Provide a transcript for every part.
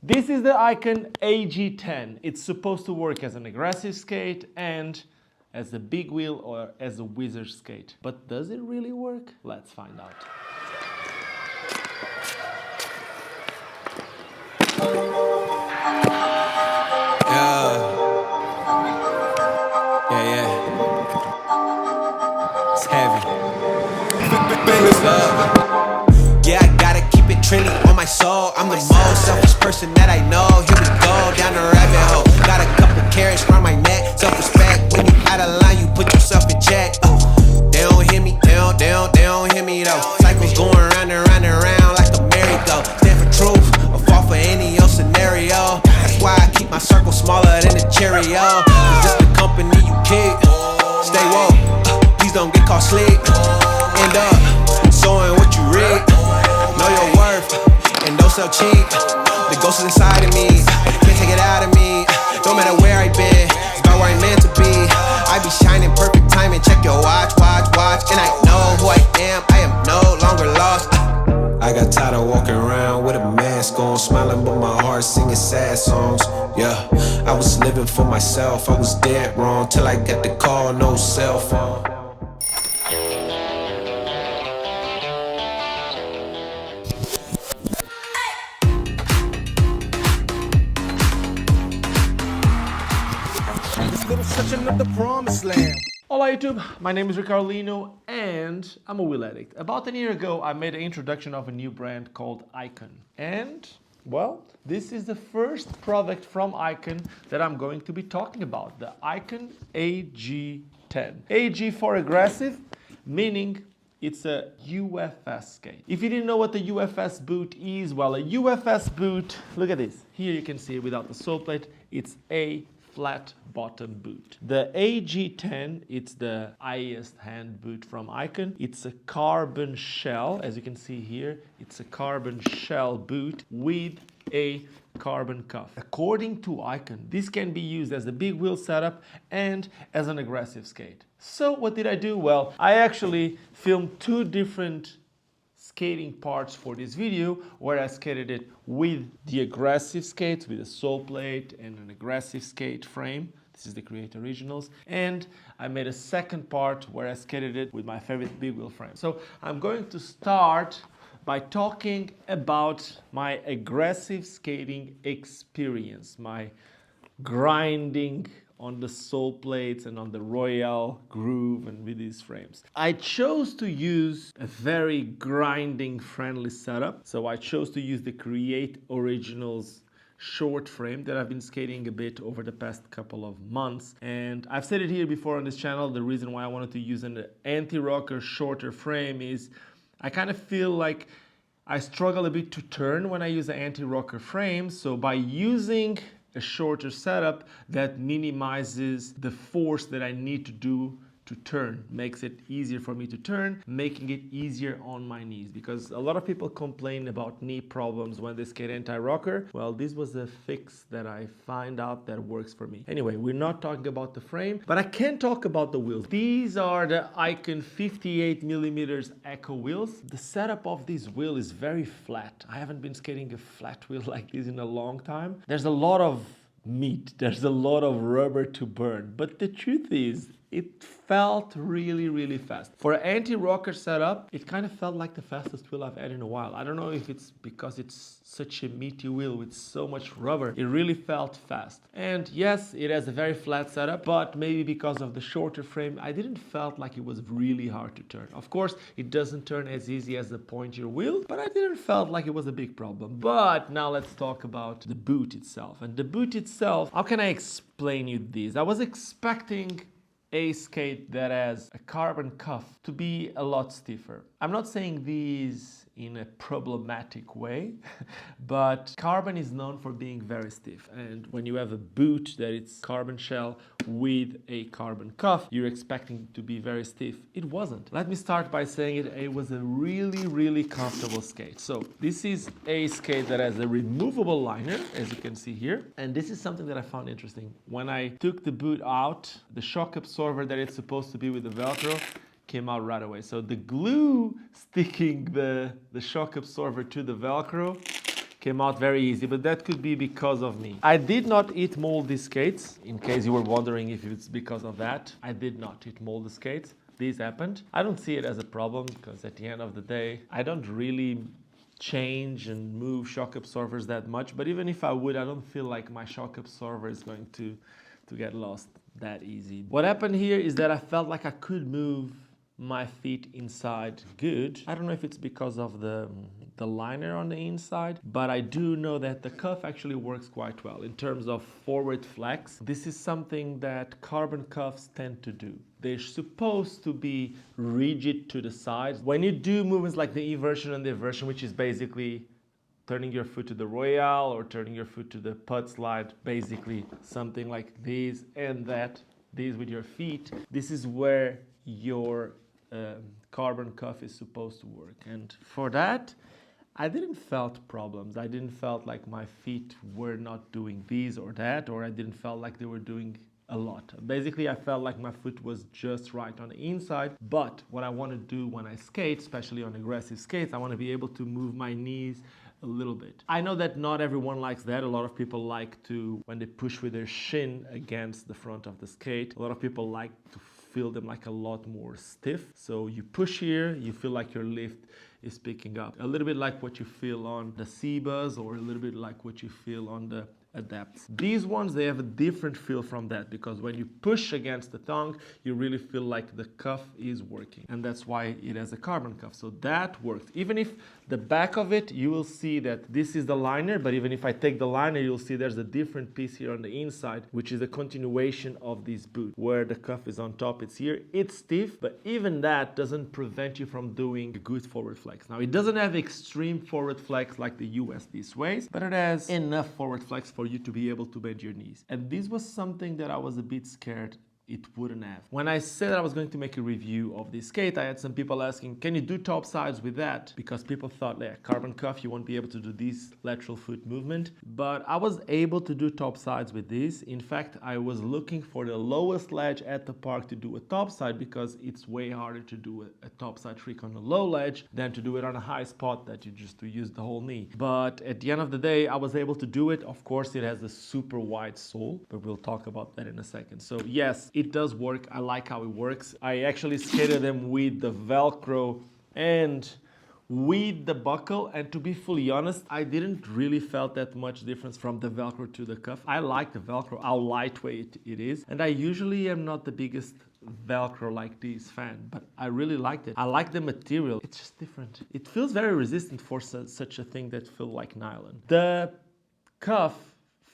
This is the IQON AG10. It's supposed to work as an aggressive skate and as a big wheel or as a wizard skate. But does it really work? Let's find out. Yeah. It's heavy. Famous love. Yeah, I gotta keep it trendy on my soul. I'm the most selfish person that I know. Here we go, down the rabbit hole. Got a couple carrots around my neck. Self-respect, when you out of line, you put yourself in check. They don't hear me, they don't hear me though. Cycles going round and round and round like a merry-go. Stand for truth, or fall for any old scenario. That's why I keep my circle smaller than a Cheerio. Cause this the company you keep. Stay woke, please don't get caught sleep. End up sowing what you reap. Know your worth, and don't sell cheap. The ghost is inside of me, can't take it out of me. No matter where I've been, it's about where I'm meant to be. I be shining perfect timing, check your watch. And I know who I am no longer lost. I got tired of walking around with a mask on, smiling but my heart singing sad songs. Yeah, I was living for myself, I was dead wrong till I got the call, no cell phone. Such another promised land. Hola YouTube, my name is Ricardo Lino and I'm a wheel addict. About a year ago, I made an introduction of a new brand called IQON. And, well, this is the first product from IQON that I'm going to be talking about, the IQON AG10. AG for aggressive, meaning it's a UFS skate. If you didn't know what the UFS boot is, well, a UFS boot, look at this. Here you can see it without the sole plate, it's a flat bottom boot. The AG10, it's the highest hand boot from IQON. It's a carbon shell, as you can see here. It's a carbon shell boot with a carbon cuff. According to IQON, this can be used as a big wheel setup and as an aggressive skate. So what did I do? Well, I actually filmed two different skating parts for this video where I skated it with the aggressive skates with a sole plate and an aggressive skate frame. This is the Create Originals. And I made a second part where I skated it with my favorite big wheel frame. So I'm going to start by talking about my aggressive skating experience, my grinding on the sole plates and on the Royale groove and with these frames. I chose to use a very grinding friendly setup. So I chose to use the Create Originals short frame that I've been skating a bit over the past couple of months. And I've said it here before on this channel, the reason why I wanted to use an anti-rocker shorter frame is I kind of feel like I struggle a bit to turn when I use an anti-rocker frame. So by using a shorter setup that minimizes the force that I need to do to turn, makes it easier for me to turn, making it easier on my knees, because a lot of people complain about knee problems when they skate anti-rocker. Well, this was a fix that I find out that works for me. Anyway, we're not talking about the frame, but I can talk about the wheels. These are the IQON 58mm Echo wheels. The setup of this wheel is very flat. I haven't been skating a flat wheel like this in a long time. There's a lot of meat, there's a lot of rubber to burn, but the truth is it felt really fast. For an anti-rocker setup, it kind of felt like the fastest wheel I've had in a while. I don't know if it's because it's such a meaty wheel with so much rubber. It really felt fast. And yes, it has a very flat setup, but maybe because of the shorter frame, I didn't felt like it was really hard to turn. Of course, it doesn't turn as easy as the pointier wheel, but I didn't felt like it was a big problem. But now let's talk about the boot itself. And the boot itself, how can I explain you this? I was expecting a skate that has a carbon cuff to be a lot stiffer. I'm not saying these in a problematic way, but carbon is known for being very stiff. And when you have a boot that it's carbon shell with a carbon cuff, you're expecting it to be very stiff. It wasn't. Let me start by saying it was a really comfortable skate. So this is a skate that has a removable liner, as you can see here. And this is something that I found interesting. When I took the boot out, the shock absorber that it's supposed to be with the Velcro came out right away. So the glue sticking the shock absorber to the Velcro came out very easy, but that could be because of me. I did not eat moldy skates, in case you were wondering if it's because of that. I did not eat moldy skates. This happened. I don't see it as a problem because at the end of the day, I don't really change and move shock absorbers that much, but even if I would, I don't feel like my shock absorber is going to get lost that easy. What happened here is that I felt like I could move my feet inside good. I don't know if it's because of the liner on the inside, but I do know that the cuff actually works quite well in terms of forward flex. This is something that carbon cuffs tend to do. They're supposed to be rigid to the sides. When you do movements like the eversion and the eversion, which is basically turning your foot to the royale or turning your foot to the putt slide, basically something like this and that, this with your feet, this is where your carbon cuff is supposed to work. And for that, I didn't felt problems. I didn't felt like my feet were not doing this or that, or I didn't felt like they were doing a lot. Basically, I felt like my foot was just right on the inside. But what I want to do when I skate, especially on aggressive skates, I want to be able to move my knees a little bit. I know that not everyone likes that. A lot of people like to, when they push with their shin against the front of the skate, a lot of people like to feel them like a lot more stiff. So you push here, you feel like your lift is picking up. A little bit like what you feel on the Sebas or a little bit like what you feel on the Adapts. These ones, they have a different feel from that because when you push against the tongue, you really feel like the cuff is working. And that's why it has a carbon cuff. So that works. Even if the back of it, you will see that this is the liner, but even if I take the liner, you'll see there's a different piece here on the inside, which is a continuation of this boot. Where the cuff is on top, it's here. It's stiff, but even that doesn't prevent you from doing a good forward flex. Now, it doesn't have extreme forward flex like the US this ways, but it has enough forward flex for you to be able to bend your knees. And this was something that I was a bit scared it wouldn't have. When I said I was going to make a review of this skate, I had some people asking, can you do top sides with that? Because people thought, yeah, carbon cuff, you won't be able to do this lateral foot movement. But I was able to do top sides with this. In fact, I was looking for the lowest ledge at the park to do a top side because it's way harder to do a top side trick on a low ledge than to do it on a high spot that you just to use the whole knee. But at the end of the day, I was able to do it. Of course, it has a super wide sole, but we'll talk about that in a second. So yes, it does work. I like how it works. I actually skated them with the Velcro and with the buckle, and to be fully honest, I didn't really felt that much difference from the Velcro to the cuff. I like the Velcro, how lightweight it is, and I usually am not the biggest Velcro like this fan, but I really liked it. I like the material. It's just different. It feels very resistant for such a thing that feels like nylon. The cuff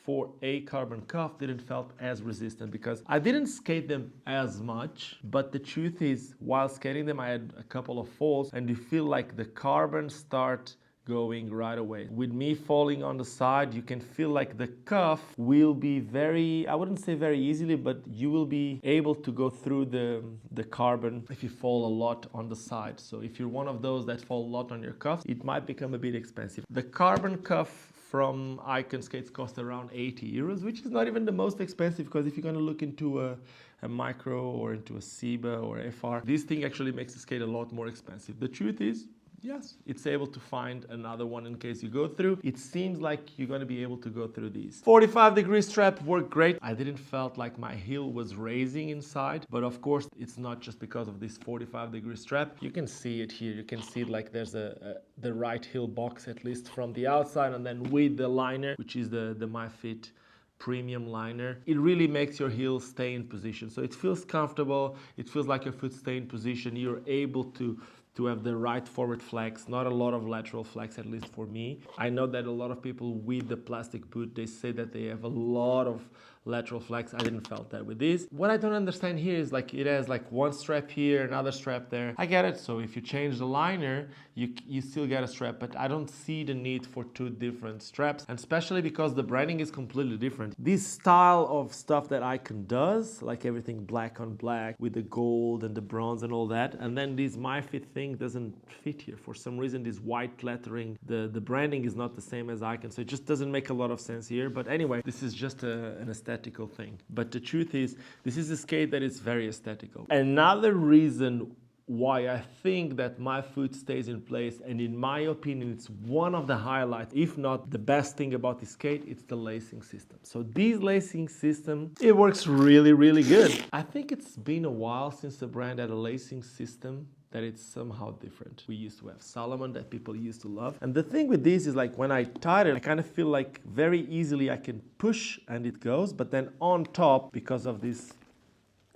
for a carbon cuff didn't felt as resistant because I didn't skate them as much, but the truth is while skating them I had a couple of falls and you feel like the carbon start going right away. With me falling on the side, you can feel like the cuff will be very, I wouldn't say very easily, but you will be able to go through the carbon if you fall a lot on the side. So if you're one of those that fall a lot on your cuff, it might become a bit expensive. The carbon cuff from IQON skates cost around 80 euros, which is not even the most expensive because if you're going to look into a micro or into a Seba or FR, this thing actually makes the skate a lot more expensive. The truth is, yes, it's able to find another one in case you go through. It seems like you're going to be able to go through these. 45-degree strap worked great. I didn't felt like my heel was raising inside, but of course it's not just because of this 45-degree strap. You can see it here. You can see like there's the right heel box at least from the outside, and then with the liner, which is the MyFit premium liner, it really makes your heel stay in position. So it feels comfortable. It feels like your foot stay in position. You're able to have the right forward flex, not a lot of lateral flex, at least for me. I know that a lot of people with the plastic boot, they say that they have a lot of lateral flex. I didn't felt that with this. What I don't understand here is like it has like one strap here, another strap there. I get it. So if you change the liner, you still get a strap, but I don't see the need for two different straps, and especially because the branding is completely different. This style of stuff that IQON does, like everything black on black with the gold and the bronze and all that, and then this MyFit thing doesn't fit here. For some reason, this white lettering, the branding is not the same as IQON, so it just doesn't make a lot of sense here. But anyway, this is just an aesthetical thing. But the truth is, this is a skate that is very aesthetical. Another reason why I think that my foot stays in place, and in my opinion it's one of the highlights, if not the best thing about the skate, it's the lacing system. So this lacing system, it works really good. I think it's been a while since the brand had a lacing system that it's somehow different. We used to have Salomon that people used to love. And the thing with this is like when I tied it, I kind of feel like very easily I can push and it goes, but then on top, because of this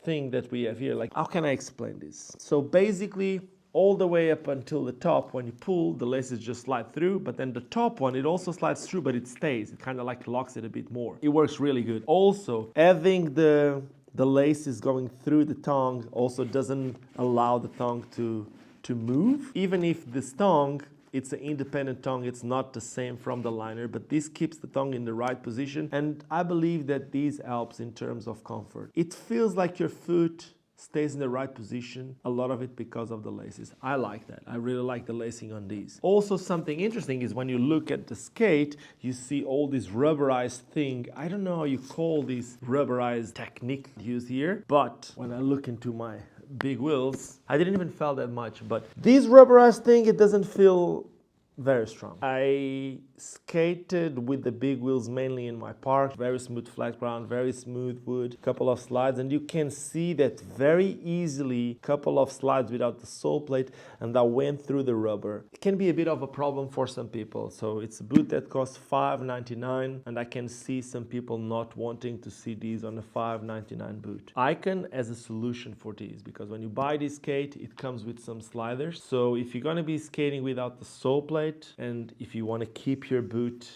thing that we have here, like how can I explain this? So basically, all the way up until the top, when you pull, the laces just slide through, but then the top one, it also slides through, but it stays. It kind of like locks it a bit more. It works really good. Also, having the laces going through the tongue also doesn't allow the tongue to move. Even if this tongue, it's an independent tongue, it's not the same from the liner, but this keeps the tongue in the right position, and I believe that this helps in terms of comfort. It feels like your foot stays in the right position, a lot of it because of the laces. I like that. I really like the lacing on these. Also, something interesting is when you look at the skate, you see all this rubberized thing. I don't know how you call this rubberized technique used here, but when I look into my big wheels, I didn't even feel that much, but this rubberized thing, it doesn't feel very strong. I skated with the big wheels mainly in my park. Very smooth flat ground, very smooth wood, couple of slides, and you can see that very easily, couple of slides without the sole plate, and I went through the rubber. It can be a bit of a problem for some people. So it's a boot that costs $5.99, and I can see some people not wanting to see these on a $5.99 boot. IQON has a solution for these, because when you buy this skate, it comes with some sliders. So if you're gonna be skating without the sole plate, and if you want to keep your boot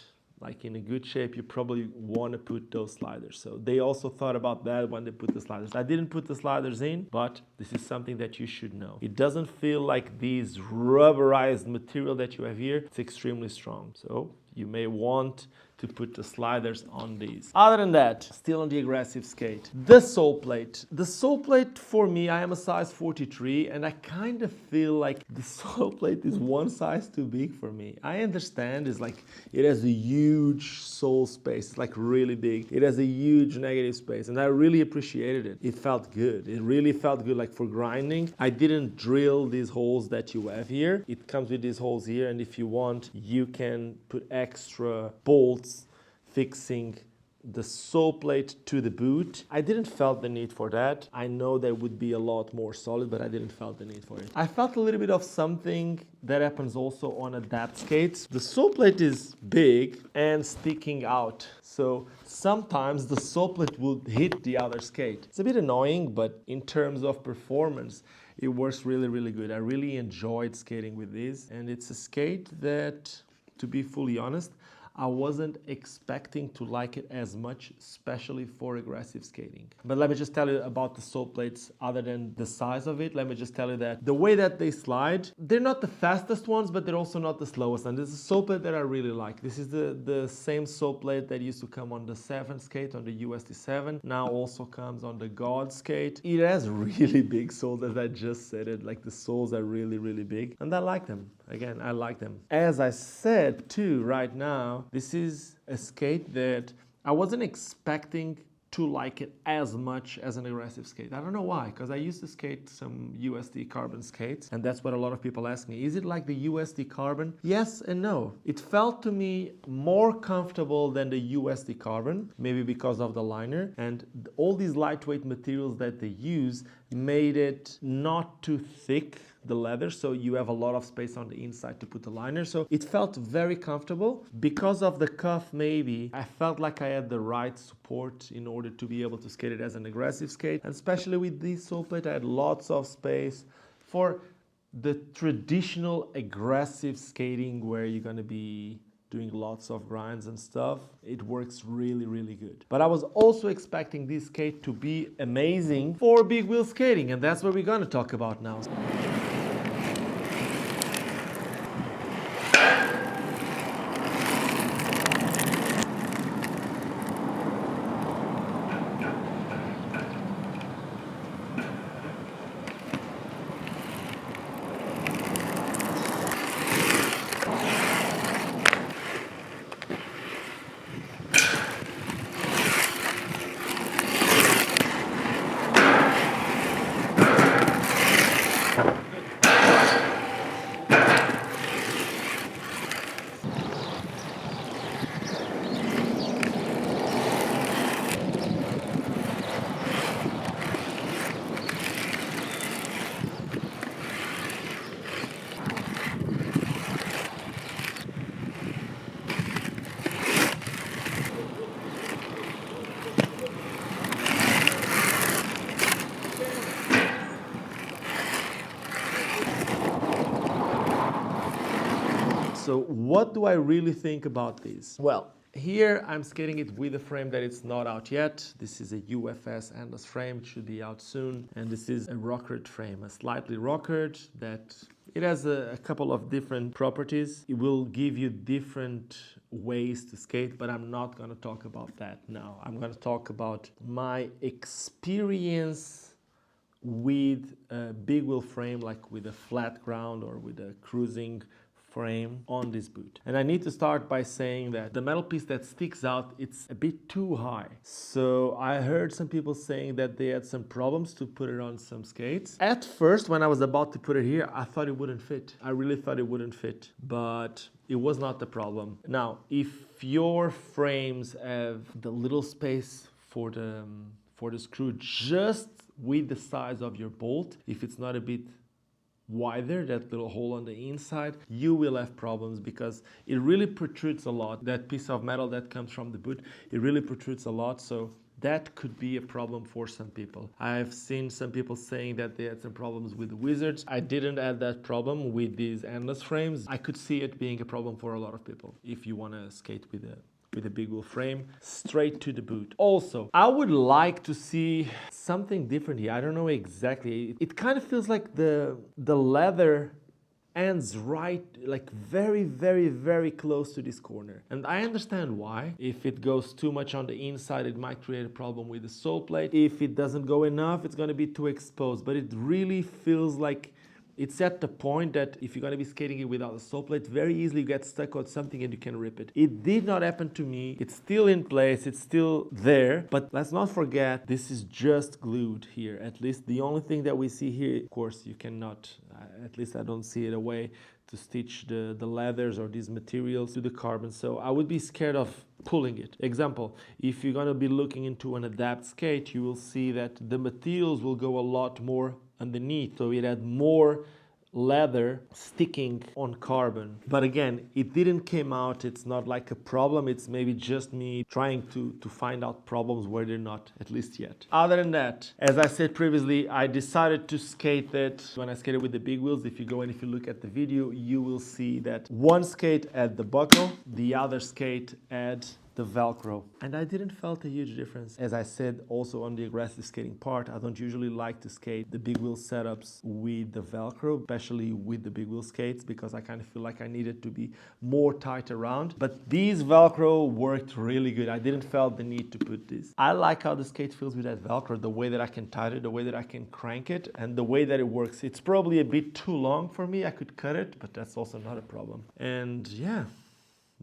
like in a good shape, you probably want to put those sliders. So they also thought about that when they put the sliders. I didn't put the sliders in, but this is something that you should know. It doesn't feel like this rubberized material that you have here. It's extremely strong. So you may want to put the sliders on these. Other than that, still on the aggressive skate, the sole plate. The sole plate for me, I am a size 43, and I kind of feel like the sole plate is one size too big for me. I understand it's like it has a huge sole space, it's like really big. It has a huge negative space, and I really appreciated it. It felt good. It really felt good, like for grinding. I didn't drill these holes that you have here. It comes with these holes here, and if you want, you can put extra bolts fixing the sole plate to the boot. I didn't felt the need for that. I know that would be a lot more solid, but I didn't felt the need for it. I felt a little bit of something that happens also on adapt skates. The sole plate is big and sticking out. So sometimes the sole plate will hit the other skate. It's a bit annoying, but in terms of performance, it works really good. I really enjoyed skating with this, and it's a skate that, to be fully honest, I wasn't expecting to like it as much, especially for aggressive skating. But let me just tell you about the sole plates, other than the size of it. Let me just tell you that the way that they slide, they're not the fastest ones, but they're also not the slowest. And this is a sole plate that I really like. This is the same sole plate that used to come on the 7 skate, on the USD 7. Now also comes on the God skate. It has really big soles, as I just said it. Like the soles are really big, and I like them. Again, I like them. As I said too, right now, this is a skate that I wasn't expecting to like it as much as an aggressive skate. I don't know why, because I used to skate some USD carbon skates, and that's what a lot of people ask me. Is it like the USD carbon? Yes and no. It felt to me more comfortable than the USD carbon, maybe because of the liner, and all these lightweight materials that they use made it not too thick, the leather, so you have a lot of space on the inside to put the liner. So it felt very comfortable. Because of the cuff, maybe I felt like I had the right support in order to be able to skate it as an aggressive skate. And especially with this sole plate, I had lots of space for the traditional aggressive skating where you're going to be doing lots of grinds and stuff. It works really good. But I was also expecting this skate to be amazing for big wheel skating, and that's what we're going to talk about now. So what do I really think about this? Well, here I'm skating it with a frame that it's not out yet. This is a UFS endless frame. It should be out soon. And this is a rockered frame, a slightly rockered that it has a couple of different properties. It will give you different ways to skate, but I'm not going to talk about that now. I'm going to talk about my experience with a big wheel frame, like with a flat ground or with a cruising frame on this boot. And I need to start by saying that the metal piece that sticks out, it's a bit too high. So I heard some people saying that they had some problems to put it on some skates. At first, when I was about to put it here, I thought it wouldn't fit. I really thought it wouldn't fit, but it was not the problem. Now, if your frames have the little space for the screw just with the size of your bolt, if it's not a bit wider, that little hole on the inside, you will have problems because it really protrudes a lot. That piece of metal that comes from the boot, it really protrudes a lot. So that could be a problem for some people. I've seen some people saying that they had some problems with the Wizards. I didn't have that problem with these endless frames. I could see it being a problem for a lot of people if you want to skate with a big wheel frame straight to the boot. Also, I would like to see something different here. I don't know exactly. It kind of feels like the leather ends right, like very, very, very close to this corner. And I understand why. If it goes too much on the inside, it might create a problem with the sole plate. If it doesn't go enough, it's going to be too exposed. But it really feels like it's at the point that if you're going to be skating it without a sole plate, very easily you get stuck on something and you can rip it. It did not happen to me. It's still in place. It's still there. But let's not forget, this is just glued here. At least the only thing that we see here, of course, you cannot, at least I don't see it, a way to stitch the leathers or these materials to the carbon. So I would be scared of pulling it. Example, if you're going to be looking into an adapt skate, you will see that the materials will go a lot more underneath, so it had more leather sticking on carbon. But again, it didn't came out. It's not like a problem. It's maybe just me trying to find out problems where they're not, at least yet. Other than that, as I said previously, I decided to skate it when I skated with the big wheels. If you go and if you look at the video, you will see that one skate had the buckle, the other skate had the Velcro, and I didn't felt a huge difference. As I said also on the aggressive skating part, I don't usually like to skate the big wheel setups with the Velcro, especially with the big wheel skates, because I kind of feel like I needed to be more tight around. But these Velcro worked really good. I didn't felt the need to put this. I like how the skate feels with that Velcro, the way that I can tighten it, the way that I can crank it, and the way that it works. It's probably a bit too long for me. I could cut it, but that's also not a problem. And yeah,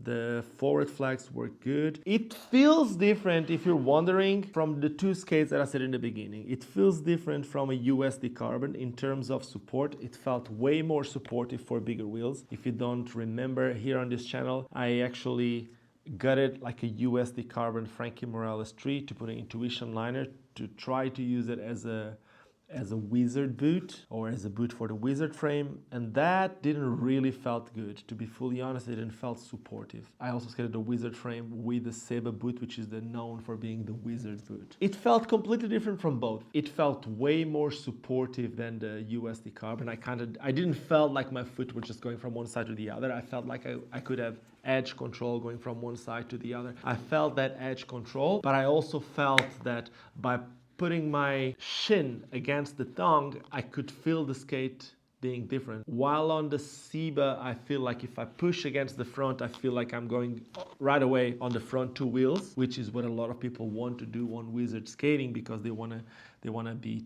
the forward flags work good. It feels different, if you're wondering, from the two skates that I said in the beginning. It feels different from a USD carbon in terms of support. It felt way more supportive for bigger wheels. If you don't remember, here on this channel, I actually gutted like a USD carbon Frankie Morales 3 to put an Intuition liner to try to use it as a Wizard boot or as a boot for the Wizard frame, and that didn't really felt good. To be fully honest, it didn't felt supportive. I also skated the Wizard frame with the Seba boot, which is known for being the Wizard boot. It felt completely different from both. It felt way more supportive than the USD carbon. I didn't felt like my foot was just going from one side to the other. I felt like I could have edge control going from one side to the other. I felt that edge control, but I also felt that by putting my shin against the tongue, I could feel the skate being different. While on the Seba, I feel like if I push against the front, I feel like I'm going right away on the front two wheels, which is what a lot of people want to do on Wizard skating because they wanna be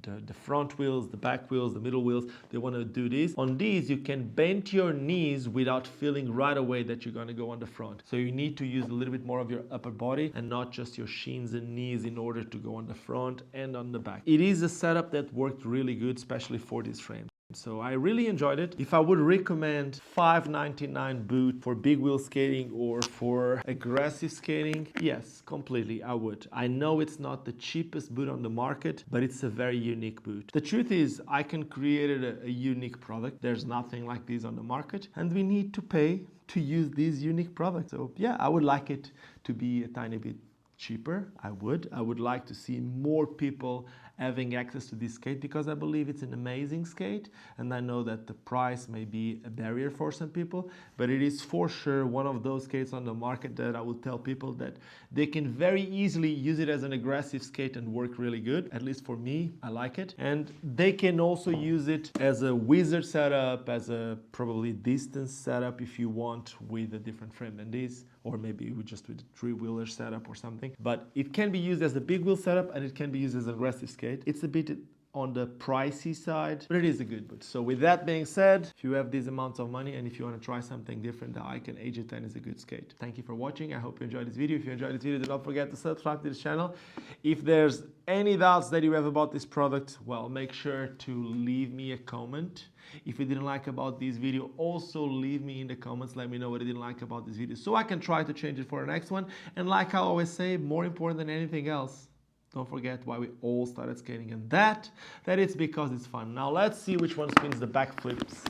the front wheels, the back wheels, the middle wheels. They want to do this. On these, you can bend your knees without feeling right away that you're going to go on the front. So you need to use a little bit more of your upper body and not just your shins and knees in order to go on the front and on the back. It is a setup that worked really good, especially for this frame. So I really enjoyed it. If I would recommend $5.99 boot for big wheel skating or for aggressive skating, yes, completely, I would. I know it's not the cheapest boot on the market, but it's a very unique boot. The truth is, IQON created a unique product. There's nothing like this on the market, and we need to pay to use these unique products. So yeah, I would like it to be a tiny bit cheaper. I would like to see more people having access to this skate because I believe it's an amazing skate, and I know that the price may be a barrier for some people, but it is for sure one of those skates on the market that I would tell people that they can very easily use it as an aggressive skate and work really good. At least for me, I like it. And they can also use it as a wizard setup, as a probably distance setup if you want, with a different frame than this, or maybe just with a three-wheeler setup or something. But it can be used as a big wheel setup and it can be used as an aggressive skate. It's a bit on the pricey side, but it is a good boot. So with that being said, if you have these amounts of money and if you want to try something different, the IQON AG10 is a good skate. Thank you for watching. I hope you enjoyed this video. If you enjoyed this video, do not forget to subscribe to this channel. If there's any doubts that you have about this product, well, make sure to leave me a comment. If you didn't like about this video, also leave me in the comments. Let me know what you didn't like about this video so I can try to change it for the next one. And like I always say, more important than anything else, don't forget why we all started skating, and that it's because it's fun. Now let's see which one spins the backflips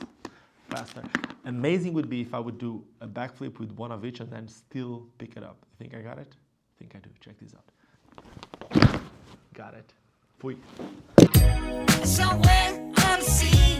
faster. Amazing would be if I would do a backflip with one of each and then still pick it up. You think I got it? I think I do. Check this out. Got it. Fui. Somewhere unseen.